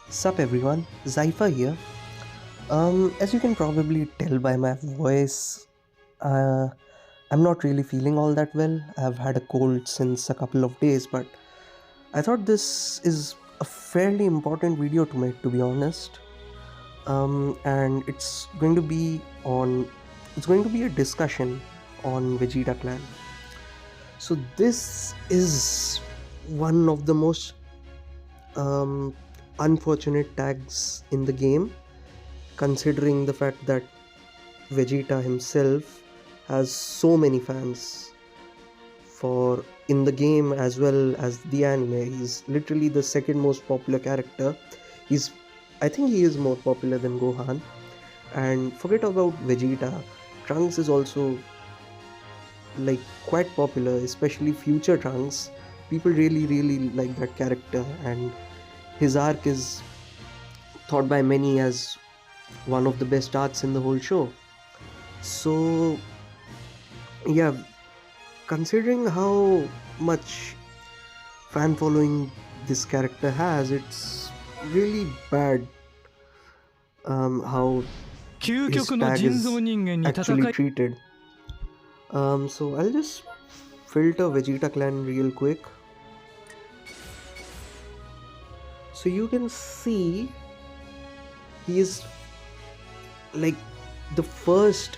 Sup everyone, Zypher here. As you can probably tell by my voice, uh, I'm not really feeling all that well. I've had a cold since a couple of days, but I thought this is a fairly important video to make, to be honest. And it's going to be a discussion on Vegeta Clan. So this is one of the most um, unfortunate tags in the game, considering the fact that Vegeta himself has so many fans for in the game as well as the anime. He's literally the second most popular character. He's I think he is more popular than Gohan. And forget about Vegeta. Trunks is also like quite popular, especially future Trunks. People really like that character, and his arc is thought by many as one of the best arcs in the whole show. So yeah, considering how much fan following this character has, it's really bad how 究 his 極の tag 人造 is 人間に戦 actually い treated. So I'll just filter Vegeta Clan real quick. So you can see he is like the first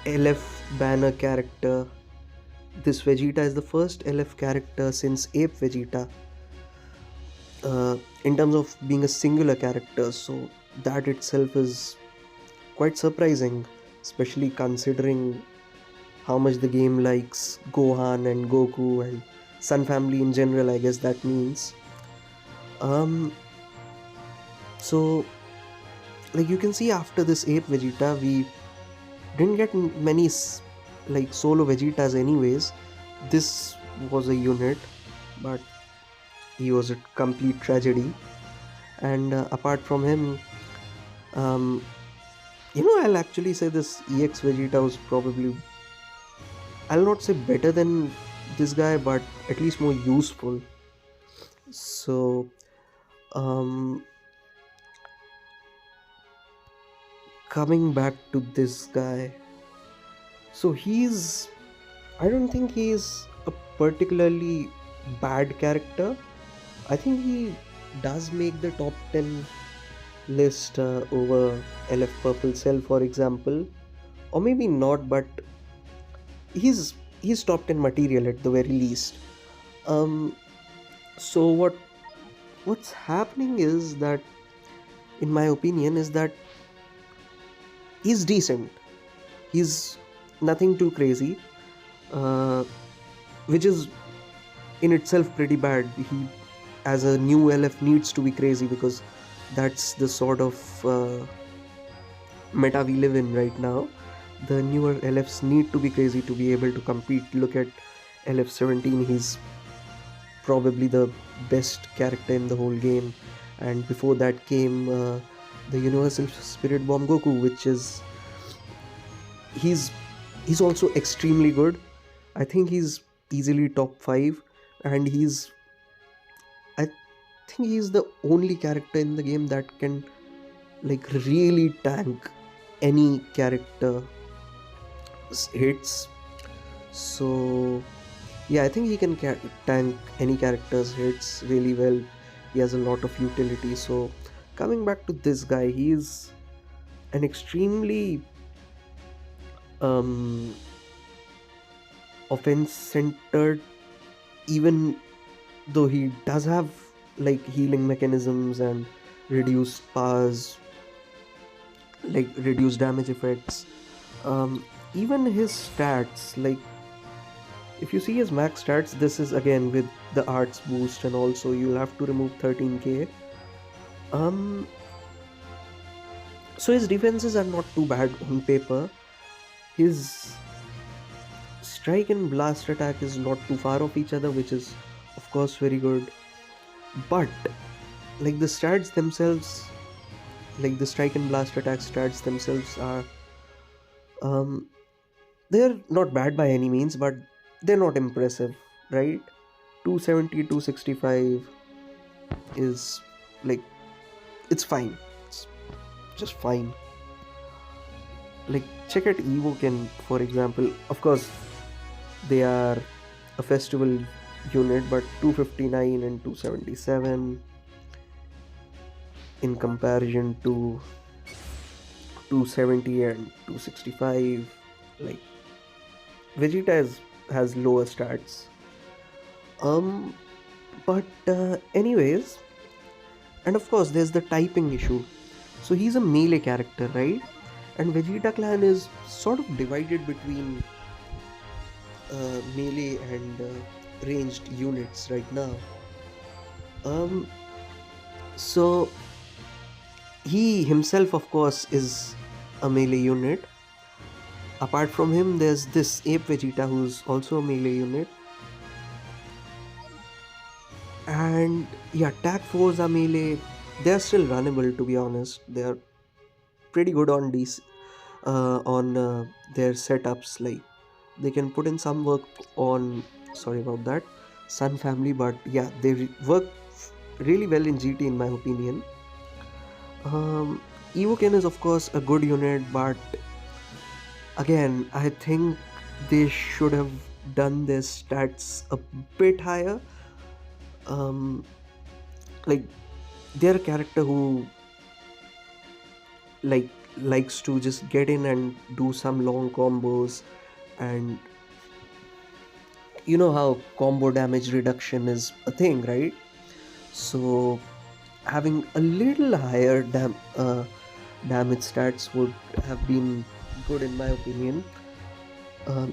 LF banner character. This Vegeta is the first LF character since Ape Vegeta, in terms of being a singular character. So that itself is quite surprising, especially considering how much the game likes Gohan and Goku and Sun Family in general. I guess that means. Um, so like you can see after this Ape Vegeta, we didn't get many like solo Vegetas anyways. This was a unit, but he was a complete tragedy. And apart from him, um, I'll actually say this EX Vegeta was probably, I'll not say better than this guy, but at least more useful. So um, coming back to this guy, so I don't think he's a particularly bad character. I think he does make the top 10 list over LF Purple Cell, for example, or maybe not, but he's top 10 material at the very least. Um, so what's happening is that, in my opinion, is that he's decent. He's nothing too crazy, uh, which is in itself pretty bad. He, as a new LF, needs to be crazy because that's the sort of meta we live in right now. The newer LFs need to be crazy to be able to compete. Look at LF17, he's probably the best character in the whole game. And before that came the Universal Spirit Bomb Goku, which is he's he's also extremely good. I think he's easily top 5, and I think he's the only character in the game that can like really tank any character hits. So yeah, I think he can tank any character's hits really well. He has a lot of utility. So coming back to this guy, he's an extremely um, offense centered, even though he does have like healing mechanisms and reduced powers, like reduced damage effects. Even his stats, like if you see his max stats, this is again with the arts boost, and also you'll have to remove 13k. um so his defenses are not too bad on paper. His strike and blast attack is not too far off each other, which is of course very good. But like the stats themselves, like the strike and blast attack stats themselves are um they're not bad by any means, but they're not impressive, right? 270, 265 is Like, it's fine. It's just fine. Like, check out Evoken, for example. Of course, they are a festival unit, but 259 and 277 in comparison to 270 and 265. Like, Vegeta has lower stats. Um, but anyways, and of course, there's the typing issue. So he's a melee character, right? And Vegeta Clan is sort of divided between melee and ranged units right now. Um, so he himself, of course, is a melee unit. Apart from him, there's this Ape Vegeta who's also a melee unit. And yeah, Tag 4s are melee. They're still runnable, to be honest. They're pretty good on these on their setups. Like, they can put in some work on, sorry about that, Sun Family, but yeah, they work really well in GT in my opinion. Evoken is of course a good unit, but again, I think they should have done their stats a bit higher. Um, like, they're a character who like likes to just get in and do some long combos, and you know how combo damage reduction is a thing, right? So having a little higher damage stats would have been good in my opinion.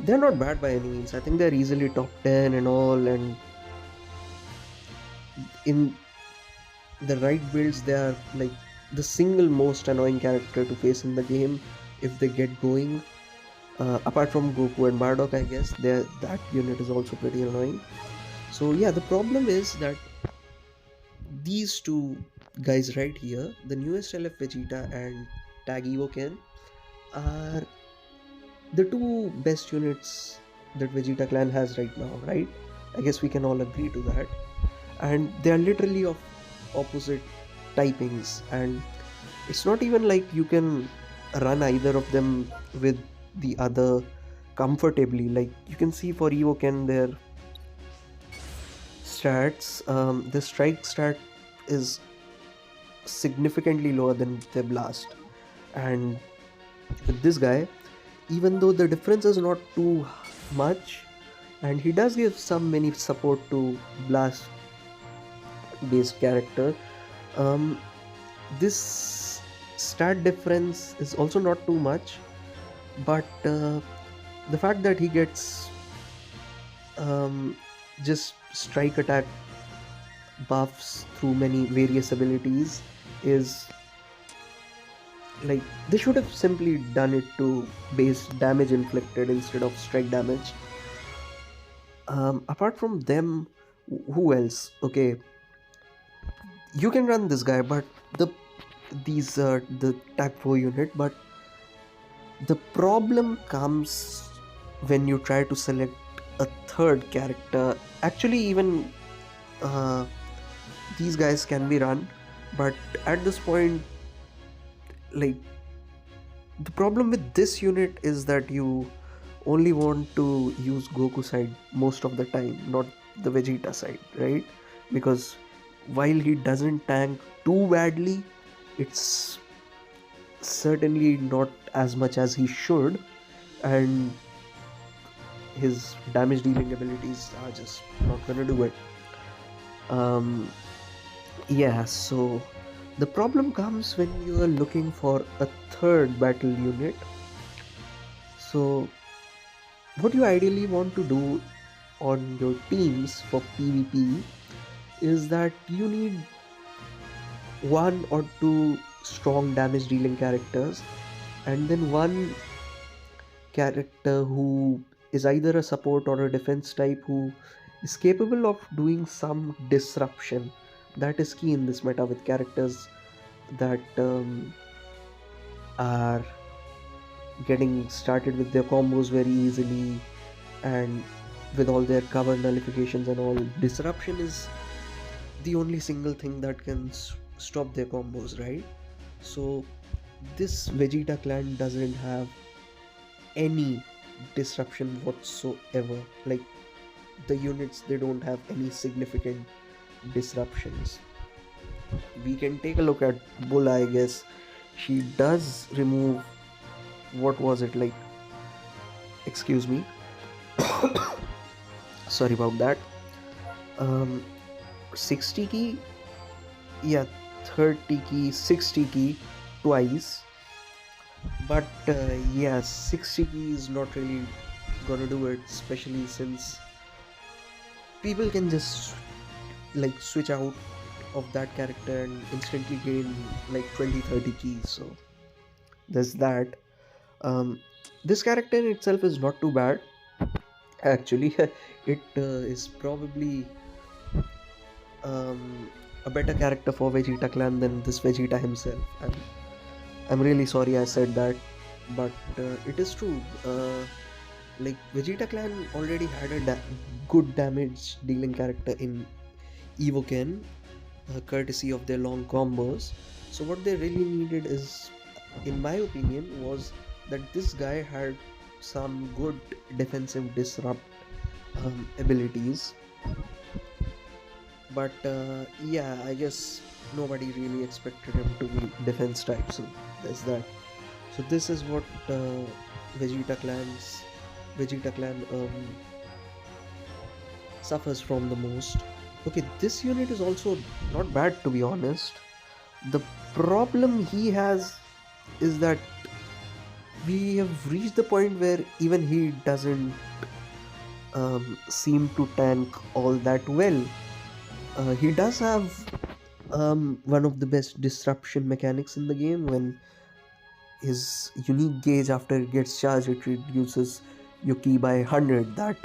They're not bad by any means. I think they're easily top 10 and all, and in the right builds, they are like the single most annoying character to face in the game if they get going. Apart from Goku and Bardock, I guess that unit is also pretty annoying. So yeah, the problem is that these two guys right here, the newest LF Vegeta and Tag Evoken, are the two best units that Vegeta Clan has right now, right? I guess we can all agree to that. And they are literally of opposite typings, and it's not even like you can run either of them with the other comfortably. Like, you can see for Evoken, their stats, the strike stat is significantly lower than their blast. And with this guy, even though the difference is not too much, and he does give some many support to blast based character, um, this stat difference is also not too much. But the fact that he gets um, just strike attack buffs through many various abilities is like, they should have simply done it to base damage inflicted instead of strike damage. Apart from them, who else? Okay, you can run this guy, but these the tag 4 unit, but the problem comes when you try to select a third character. Actually, even uh, these guys can be run, but at this point, like, the problem with this unit is that you only want to use Goku side most of the time, not the Vegeta side, right? Because while he doesn't tank too badly, it's certainly not as much as he should, and his damage dealing abilities are just not gonna do it. Um, yeah, so the problem comes when you are looking for a third battle unit. So, what you ideally want to do on your teams for PvP is that you need one or two strong damage dealing characters, and then one character who is either a support or a defense type who is capable of doing some disruption. That is key in this meta with characters that are getting started with their combos very easily, and with all their cover nullifications and all. Disruption is the only single thing that can stop their combos, right? So this Vegeta clan doesn't have any disruption whatsoever. Like the units, they don't have any significant disruptions. We can take a look at Bull, I guess. She does remove, what was it like? Excuse me. Sorry about that. Um, 60 key, yeah, 30 key, 60 key twice. But yeah, 60 key is not really gonna do it, especially since people can just like switch out of that character and instantly gain like 20-30 keys. So there's that. um, this character in itself is not too bad actually. It is probably a better character for Vegeta clan than this Vegeta himself. I'm really sorry I said that, but it is true. Like Vegeta clan already had a good damage dealing character in Evoken, courtesy of their long combos. So what they really needed is, in my opinion, was that this guy had some good defensive disrupt abilities. But yeah, I guess nobody really expected him to be defense type. So there's that. So this is what Vegeta clan suffers from the most. Okay, this unit is also not bad, to be honest. The problem he has is that we have reached the point where even he doesn't seem to tank all that well. He does have one of the best disruption mechanics in the game. When his unique gauge, after it gets charged, it reduces your key by 100. That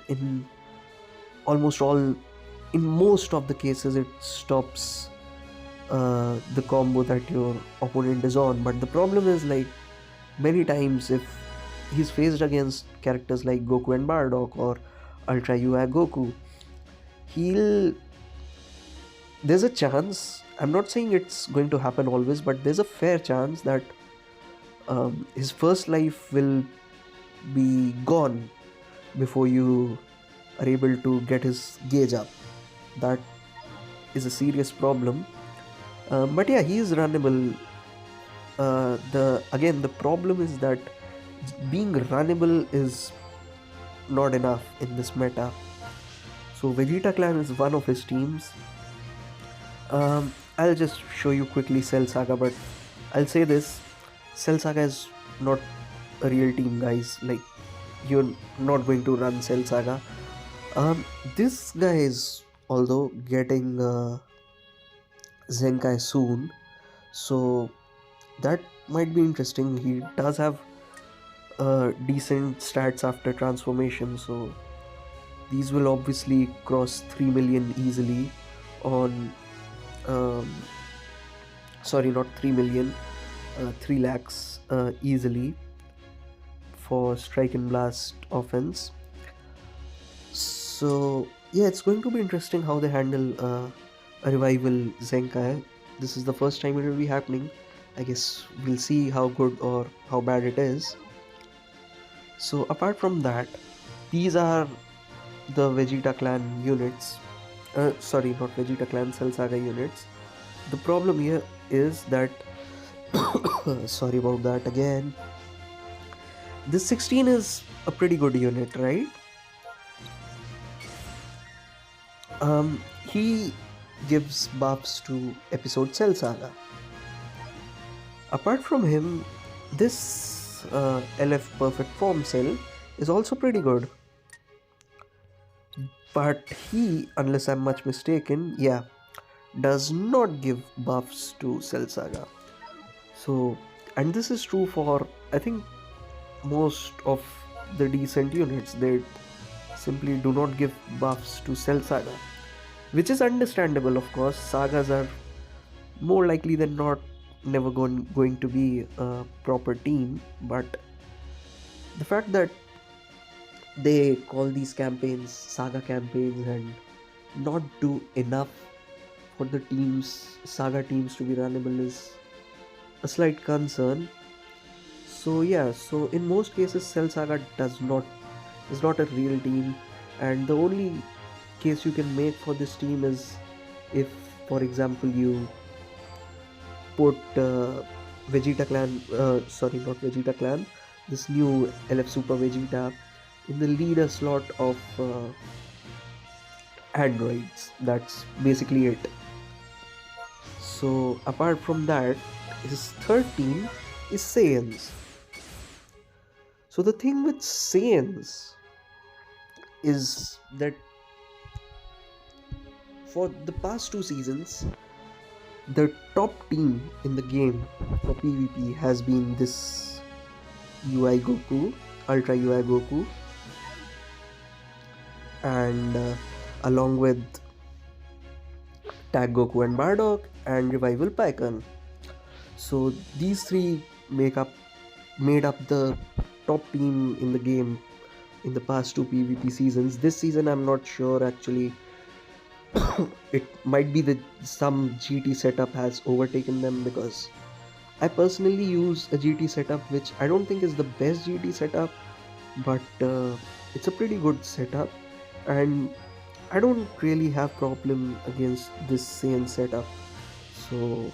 almost all in most of the cases it stops the combo that your opponent is on. But the problem is, like, many times if he's faced against characters like Goku and Bardock or Ultra UI Goku, he'll there's a chance, I'm not saying it's going to happen always, but there's a fair chance that his first life will be gone before you are able to get his gauge up. That is a serious problem. But yeah, he is runnable. The problem is that being runnable is not enough in this meta. So Vegeta Clan is one of his teams. I'll just show you quickly Cell Saga, but I'll say this: Cell Saga is not a real team, guys. Like, you're not going to run Cell Saga. This guy is, although, getting Zenkai soon, so that might be interesting. He does have decent stats after transformation, so these will obviously cross 3 million easily on um, sorry, not 3 million, 3 lakhs easily for strike and blast offense. So yeah, it's going to be interesting how they handle a revival Zenkai. This is the first time it will be happening. I guess we'll see how good or how bad it is. So apart from that, these are the Vegeta clan units. Sorry, not Vegeta clan, Cell Saga units. The problem here is that sorry about that again. This 16 is a pretty good unit, right? He gives buffs to episode Cell Saga. Apart from him, this LF Perfect Form Cell is also pretty good. But he, unless I'm much mistaken, yeah, does not give buffs to Cell Saga. So, and this is true for, I think, most of the decent units. They simply do not give buffs to Cell Saga, which is understandable, of course. Sagas are more likely than not never going to be a proper team, but the fact that they call these campaigns saga campaigns and not do enough for the teams, saga teams to be runnable is a slight concern. So yeah, so in most cases, Cell Saga does not is not a real team, and the only case you can make for this team is if, for example, you put Vegeta Clan, sorry, not Vegeta Clan, this new LF Super Vegeta in the leader slot of androids. That's basically it. So apart from that, his third team is Saiyans. So the thing with Saiyans is that for the past two seasons, the top team in the game for PvP has been this UI Goku, Ultra UI Goku, and along with Tag Goku and Bardock and Revival Python. So these three made up the top team in the game in the past two PvP seasons. This season, I'm not sure actually. It might be that some GT setup has overtaken them, because I personally use a GT setup which I don't think is the best GT setup, but it's a pretty good setup, and I don't really have problem against this Saiyan setup. So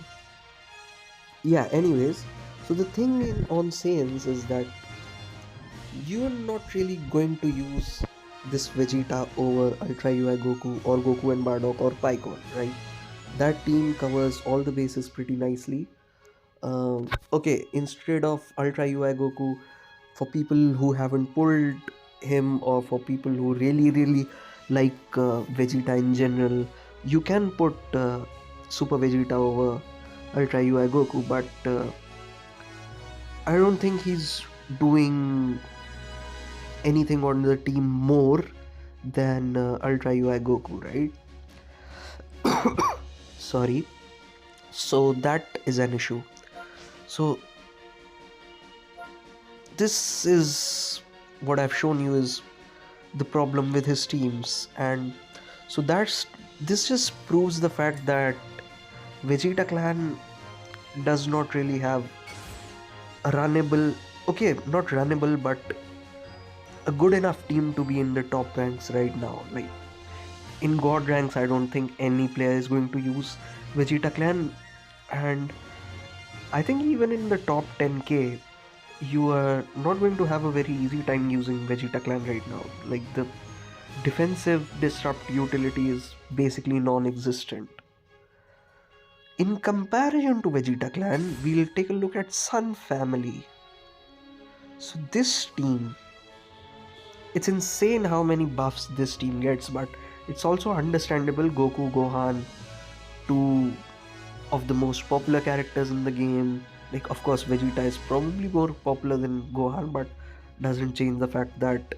yeah, anyways, so the thing on Saiyans is that you're not really going to use this Vegeta over Ultra UI Goku or Goku and Bardock or Pycon, right? That team covers all the bases pretty nicely. Okay, instead of Ultra UI Goku, for people who haven't pulled him, or for people who really like Vegeta in general, you can put Super Vegeta over Ultra UI Goku, but I don't think he's doing anything on the team more than Ultra UI Goku, right? Sorry. So that is an issue. So this is what I've shown you is the problem with his teams, and so that's this just proves the fact that Vegeta Clan does not really have a runnable, okay, not runnable, but a good enough team to be in the top ranks right now. Like in God ranks, I don't think any player is going to use Vegeta Clan, and I think even in the top 10k, you are not going to have a very easy time using Vegeta Clan right now. Like the defensive disrupt utility is basically non-existent. In comparison to Vegeta Clan, we'll take a look at Sun Family. So this team, it's insane how many buffs this team gets, but it's also understandable. Goku, Gohan, two of the most popular characters in the game. Like, of course, Vegeta is probably more popular than Gohan, but doesn't change the fact that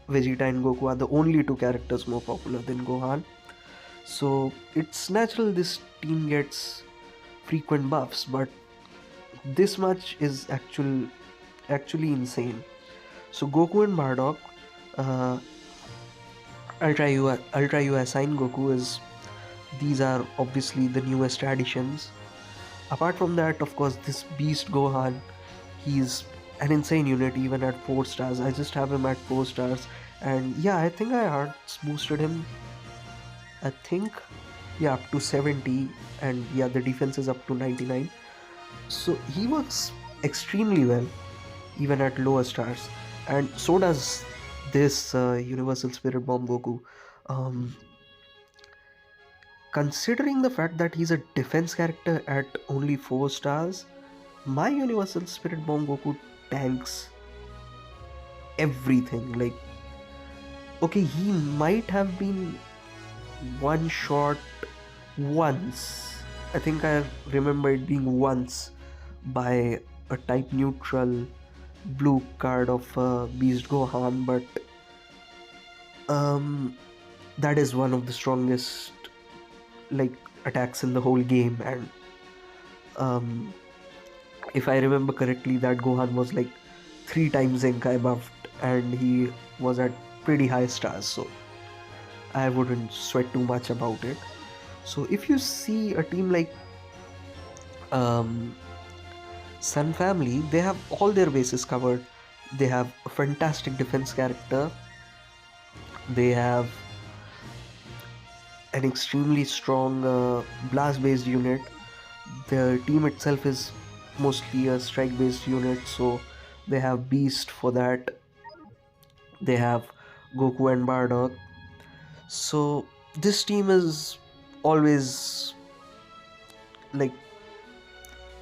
Vegeta and Goku are the only two characters more popular than Gohan. So it's natural this team gets frequent buffs, but this much is actually insane. So Goku and Bardock, uh, Ultra UI Sign Goku is these are obviously the newest additions. Apart from that, of course, this Beast Gohan, he's an insane unit even at 4 stars. I just have him at 4 stars, and yeah, I think I hearts boosted him. I think, yeah, up to 70, and yeah, the defense is up to 99. So he works extremely well even at lower stars, and so does this Universal Spirit Bomb Goku. Um, Considering the fact that he's a defense character at only 4 stars, my Universal Spirit Bomb Goku tanks everything. Like, okay, he might have been one shot once. I think I remember it being once by a type neutral blue card of Beast Gohan, but um, that is one of the strongest like attacks in the whole game, and um, if I remember correctly, that Gohan was like 3 times Zenkai buffed, and he was at pretty high stars, so I wouldn't sweat too much about it. So if you see a team like um, Sun Family, they have all their bases covered. They have a fantastic defense character. They have an extremely strong blast based unit. The team itself is mostly a strike based unit, so they have Beast for that. They have Goku and Bardock. So this team is always like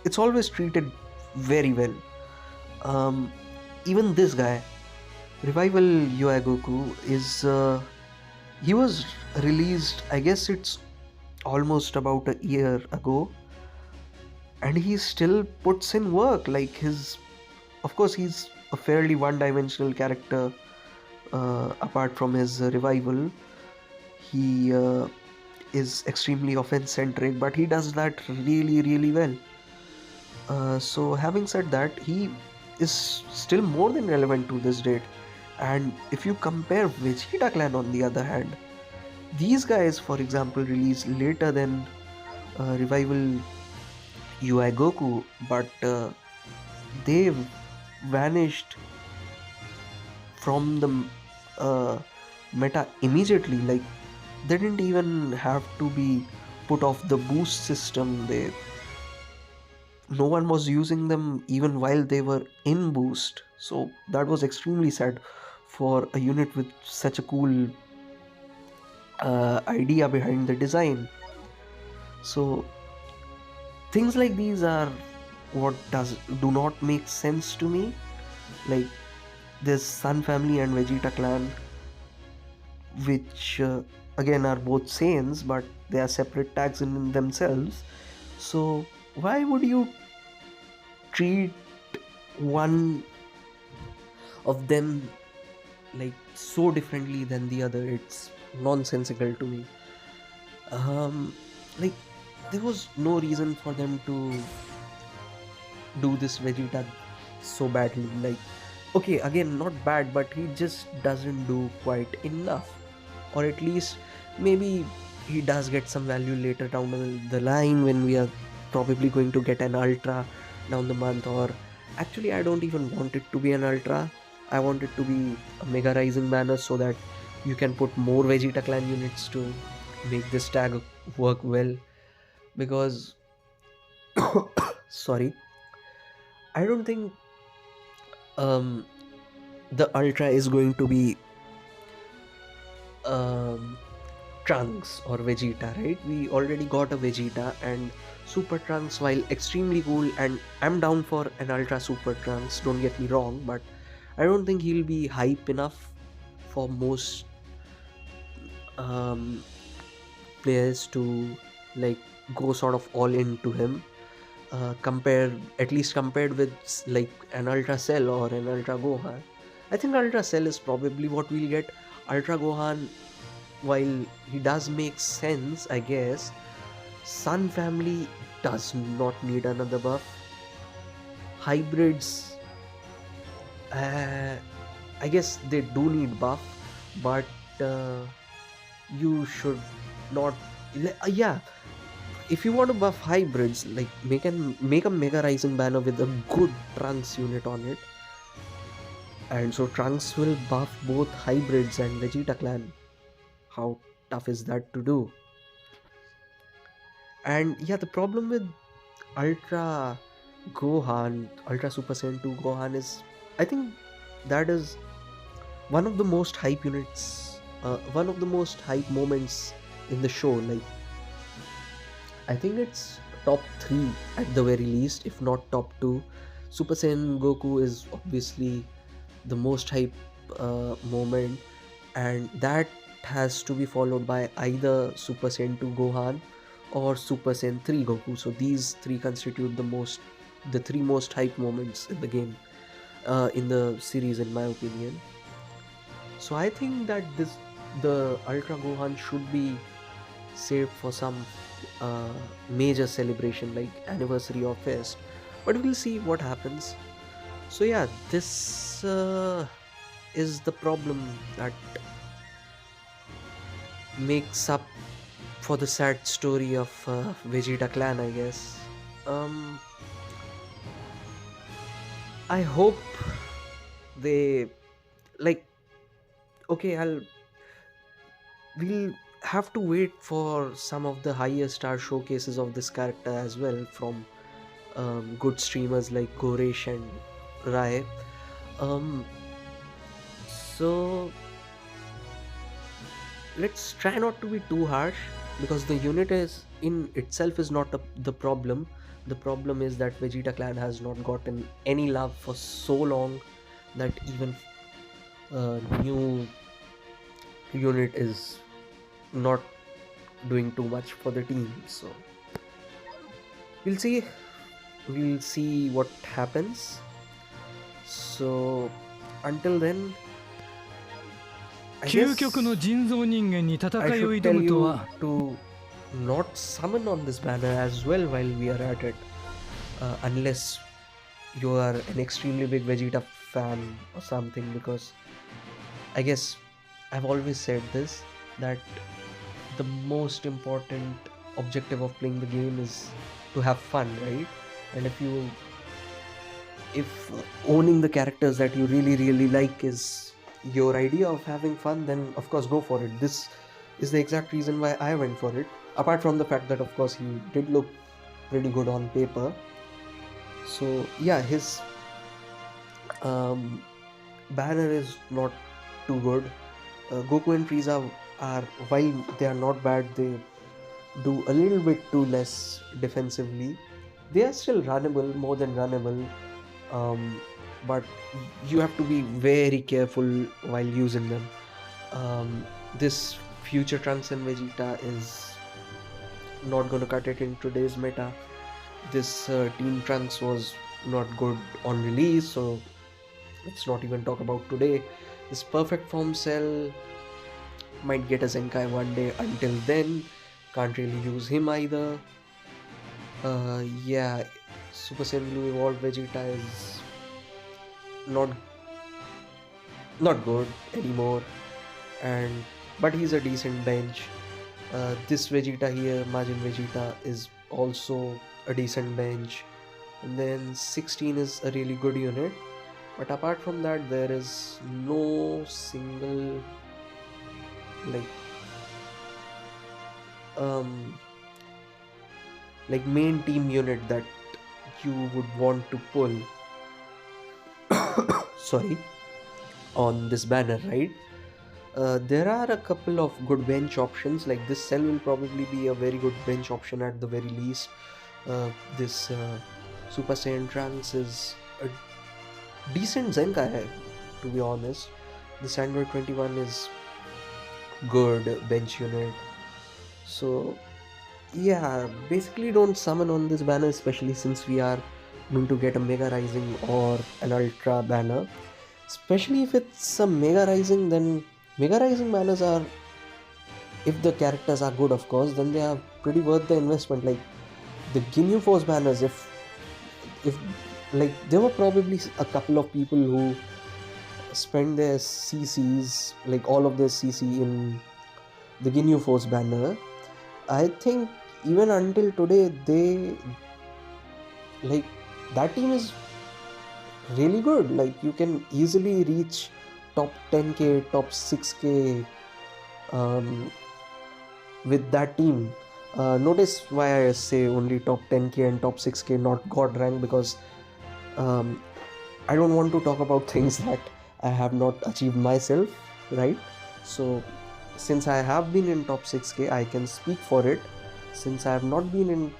it's always treated very well. Um, Even this guy, Revival UI Goku, is he was released. I guess it's almost about a year ago, and he still puts in work. Like his, of course, he's a fairly one-dimensional character. Apart from his revival, he is extremely offense-centric, but he does that really, really well. So, having said that, he is still more than relevant to this date. And if you compare Vegeta Clan, on the other hand, these guys, for example, released later than Revival UI Goku, but they vanished from the meta immediately. Like they didn't even have to be put off the boost system. They No one was using them even while they were in boost. So that was extremely sad for a unit with such a cool idea behind the design. So things like these are what does do not make sense to me. Like this Sun Family and Vegeta Clan, which again are both Saiyans, but they are separate tags in themselves. So why would you treat one of them like so differently than the other? It's nonsensical to me. Like there was no reason for them to do this Vegeta so badly. Like, okay, again, not bad, but he just doesn't do quite enough. Or at least maybe he does get some value later down the line when we are probably going to get an ultra down the month. Or actually, I don't even want it to be an ultra. I want it to be a mega rising banner so that you can put more Vegeta clan units to make this tag work well. Because sorry, I don't think um the ultra is going to be um Trunks or Vegeta, right? We already got a Vegeta, and Super Trunks, while extremely cool, and I'm down for an Ultra Super Trunks, don't get me wrong, but I don't think he'll be hype enough for most um, players to like go sort of all into him. At least compared with like an Ultra Cell or an Ultra Gohan. I think Ultra Cell is probably what we'll get. Ultra Gohan, while he does make sense, I guess, Sun family does not need another buff. Hybrids, uh, I guess they do need buff, but uh, you should not. Yeah, if you want to buff hybrids, like make a Mega Rising banner with a good Trunks unit on it, and so Trunks will buff both hybrids and Vegeta clan. How tough is that to do? And yeah, the problem with Ultra Gohan, Ultra Super Saiyan 2 Gohan is, I think that is one of the most hype units, one of the most hype moments in the show. Like, I think it's top 3 at the very least, if not top 2. Super Saiyan Goku is obviously the most hype moment, and that has to be followed by either Super Saiyan 2 Gohan or Super Saiyan 3 Goku. So these three constitute the three most hype moments in the game, in the series, in my opinion. So I think that the Ultra Gohan should be saved for some major celebration like anniversary or fest. But we'll see what happens. So yeah, this is the problem that makes up for the sad story of Vegeta Clan, I guess. Um, I hope they like. Okay, we'll have to wait for some of the higher star showcases of this character as well from good streamers like Goresh and Rai. Um, so let's try not to be too harsh, because the unit is in itself is not the problem. The problem is that Vegeta Clan has not gotten any love for so long that even a new unit is not doing too much for the team. So we'll see. We'll see what happens. So until then, I 究極の guess 人造人間に戦 I いを should 挑 tell むと you は to not summon on this banner as well while we are at it, unless you are an extremely big Vegeta fan or something. Because I guess I've always said this, that the most important objective of playing the game is to have fun, right? And if owning the characters that you really like is your idea of having fun, then of course go for it. This is the exact reason why I went for it, apart from the fact that of course he did look pretty good on paper. So yeah, his um, banner is not too good. Goku and Frieza are, while they are not bad, they do a little bit too less defensively. They are still runnable, more than runnable, um, but you have to be very careful while using them. This future Trunks and Vegeta is not going to cut it in today's meta. This Team Trunks was not good on release, so let's not even talk about today. This Perfect Form Cell might get a Zenkai one day. Until then, can't really use him either. Yeah, Super Saiyan Blue Evolved Vegeta is not not good anymore, and but he's a decent bench. This Vegeta here, Majin Vegeta, is also a decent bench. And then 16 is a really good unit. But apart from that, there is no single like um main team unit that you would want to pull. Sorry, on this banner, right? There are a couple of good bench options. Like this cell will probably be a very good bench option at the very least. This Super Saiyan Trunks is a decent Zenkai, to be honest. This Android 21 is good bench unit. So yeah, basically don't summon on this banner, especially since we are going to get a Mega Rising or an Ultra banner. Especially if it's a Mega Rising, then Mega Rising banners are, if the characters are good of course, then they are pretty worth the investment. Like the Ginyu Force banners, if like there were probably a couple of people who spend their CCs, like all of their CC in the Ginyu Force banner. I think even until today, they like that team is really good. Like you can easily reach top 10k, top 6k um, with that team. Notice why I say only top 10k and top 6k, not god rank, because um, I don't want to talk about things that I have not achieved myself, right? So since I have been in top 6k, I can speak for it. Since I have not been in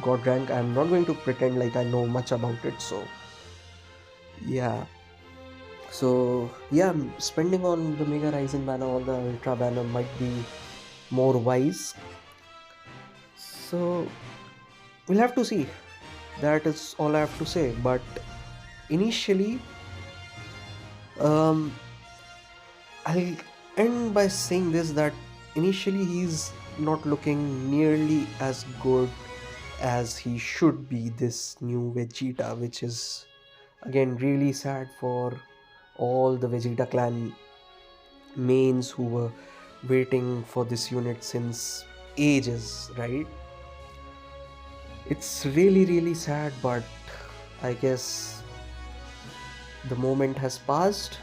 god rank, I'm not going to pretend like I know much about it. So yeah, spending on the Mega Rising banner or the Ultra banner might be more wise. So we'll have to see. That is all I have to say. But initially, um, I'll end by saying this, that initially he's not looking nearly as good as he should be, this new Vegeta, which is again really sad for all the Vegeta clan mains who were waiting for this unit since ages, right? It's really, really sad, but I guess the moment has passed.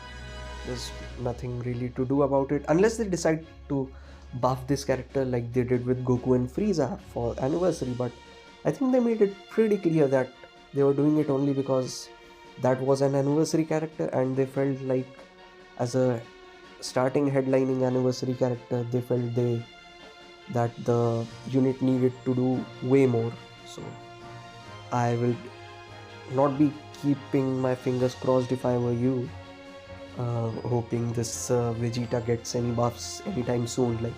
There's nothing really to do about it unless they decide to buff this character like they did with Goku and Frieza for anniversary. But I think they made it pretty clear that they were doing it only because that was an anniversary character, and they felt like as a starting headlining anniversary character, they felt they that the unit needed to do way more. So I will not be keeping my fingers crossed if I were you, hoping this Vegeta gets any buffs anytime soon. Like,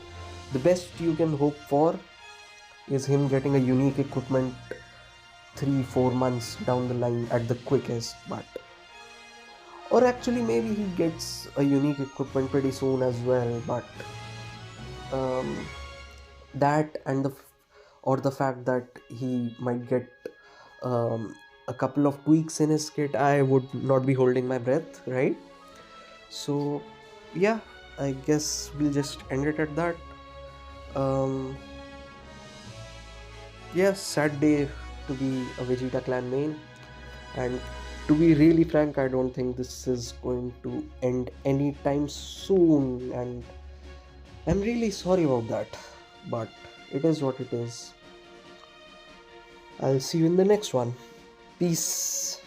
the best you can hope for is him getting a unique equipment 3-4 months down the line at the quickest. But or actually maybe he gets a unique equipment pretty soon as well. But um, that and or the fact that he might get um, a couple of tweaks in his kit, I would not be holding my breath, right? So yeah, I guess we'll just end it at that. um yeah, sad day to be a Vegeta Clan main, and to be really frank, I don't think this is going to end anytime soon, and I'm really sorry about that, but it is what it is. I'll see you in the next one. Peace.